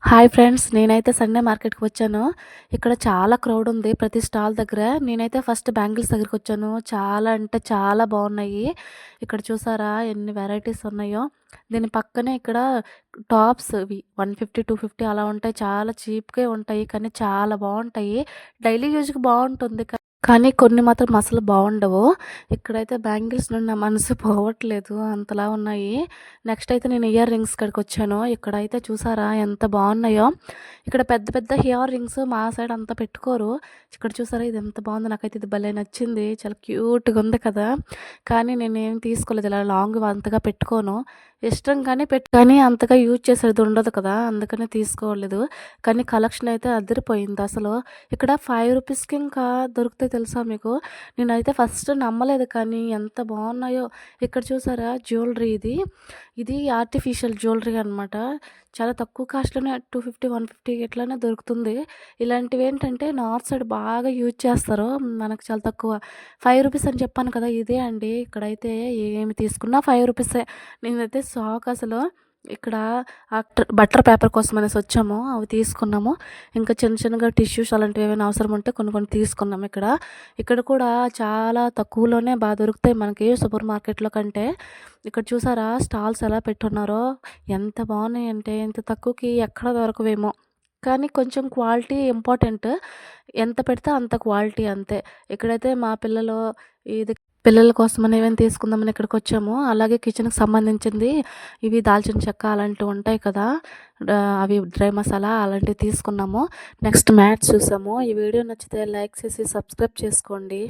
Hi friends. నేనైతే Sunday మార్కెట్‌కి వచ్చాను. ఇక్కడ చాలా క్రౌడ్ ఉంది ప్రతి స్టాల్ దగ్గర. నేనైతే ఫస్ట్ బ్యాంగిల్స్ దగ్గరికొచ్చాను. చాలా అంటే చాలా బాగున్నాయి. ఇక్కడ చూసారా ఎన్ని వెరైటీస్ ఉన్నాయో. దీని పక్కనే ఇక్కడ టాప్స్ ఇవి 150, 250 అలా ఉంటాయి. చాలా చీప్‌గే ఉంటాయి. కానీ చాలా బావుంటాయి. డైలీ యూజ్‌కి బావుంటుంది. కానీ కొన్ని మాత్రం అసలు బాగుండవు. ఇక్కడైతే బ్యాంగిల్స్ నుండి నా మనసు పోవట్లేదు అంతలా ఉన్నాయి. నెక్స్ట్ అయితే నేను ఇయర్ రింగ్స్ కాడికొచ్చాను. ఇక్కడైతే చూసారా ఎంత బాగున్నాయో. ఇక్కడ పెద్ద పెద్ద ఇయర్ రింగ్స్ మా సైడ్ అంత పెట్టుకోరు. ఇక్కడ చూసారా ఇది ఎంత బాగుందో. నాకైతే ఇది భలే నచ్చింది. చాలా క్యూట్‌గా ఉంది కదా! కానీ నేనేం తీసుకోలేదు. ఇలా లాంగ్ అంతగా పెట్టుకోను. ఇష్టం కానీ కానీ అంతగా యూజ్ చేసేది ఉండదు కదా! అందుకని తీసుకోలేదు. కానీ కలెక్షన్ అయితే అదిరిపోయింది అసలు. ఇక్కడ రూ. 5కి ఇంకా దొరుకుతాయి తెలుసా మీకు? నేనైతే ఫస్ట్ నమ్మలేదు కానీ ఎంత బాగున్నాయో. ఇక్కడ చూసారా జ్యువెలరీ ఇది. ఇది ఆర్టిఫిషియల్ జ్యువెలరీ అనమాట. చాలా తక్కువ కాస్ట్‌లోనే 250, 150 ఇట్లానే దొరుకుతుంది. ఇలాంటివేంటంటే నార్త్ సైడ్ బాగా యూజ్ చేస్తారు. మనకు చాలా తక్కువ. రూ. 5 అని చెప్పాను కదా! ఇదే అండి. ఇక్కడైతే ఏమి తీసుకున్నా రూ. 5. నేనైతే షాక్ అసలు. ఇక్కడ బటర్ పేపర్ కోసం అనేసి వచ్చాము. అవి తీసుకున్నాము. ఇంకా చిన్న చిన్నగా టిష్యూస్ అలాంటివి ఏమైనా అవసరం ఉంటే కొన్ని కొన్ని తీసుకున్నాము ఇక్కడ. ఇక్కడ కూడా చాలా తక్కువలోనే దొరుకుతాయి మనకి సూపర్ మార్కెట్‌లో కంటే. ఇక్కడ చూసారా స్టాల్స్ ఎలా పెట్టున్నారో. ఎంత బాగున్నాయంటే ఇంత తక్కువకి ఎక్కడ దొరకవేమో. కానీ కొంచెం క్వాలిటీ ఇంపార్టెంట్. ఎంత పెడితే అంత క్వాలిటీ అంతే. ఇక్కడైతే మా పిల్లలు ఇది పిల్లల కోసమని ఏమైనా తీసుకుందామని ఇక్కడికొచ్చాము. అలాగే కిచెన్‌కి సంబంధించింది ఇవి దాల్చిన చెక్క అలాంటివి ఉంటాయి కదా! అవి డ్రై మసాలా అలాంటివి తీసుకున్నాము. నెక్స్ట్ మ్యాట్స్ చూసాము. ఈ వీడియో నచ్చితే లైక్ చేసి సబ్స్క్రైబ్ చేసుకోండి.